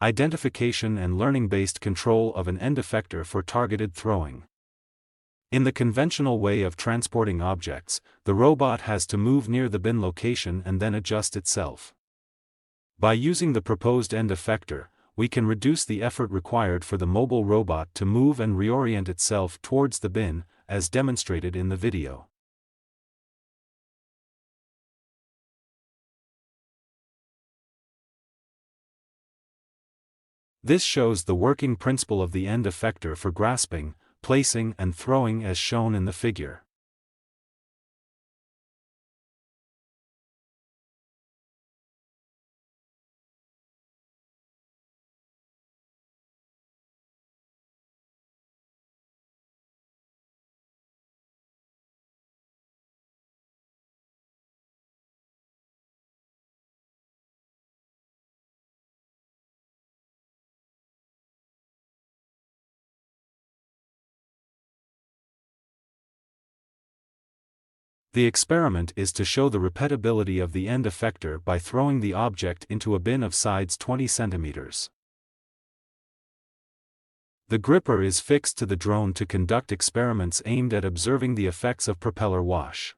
identification and learning-based control of an end-effector for targeted throwing. In the conventional way of transporting objects, the robot has to move near the bin location and then adjust itself. By using the proposed end-effector, we can reduce the effort required for the mobile robot to move and reorient itself towards the bin, as demonstrated in the video. This shows the working principle of the end-effector for grasping, placing and throwing as shown in the figure. The experiment is to show the repeatability of the end-effector by throwing the object into a bin of size 20 cm. The gripper is fixed to the drone to conduct experiments aimed at observing the effects of propeller wash.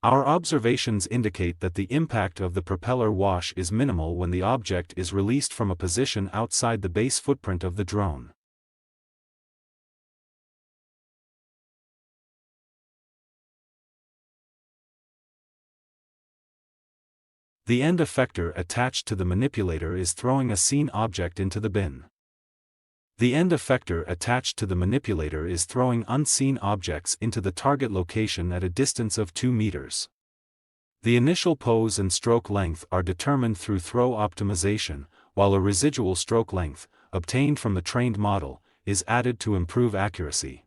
Our observations indicate that the impact of the propeller wash is minimal when the object is released from a position outside the base footprint of the drone. The end-effector attached to the manipulator is throwing a seen object into the bin. The end-effector attached to the manipulator is throwing unseen objects into the target location at a distance of 2 meters. The initial pose and stroke length are determined through throw optimization, while a residual stroke length, obtained from the trained model, is added to improve accuracy.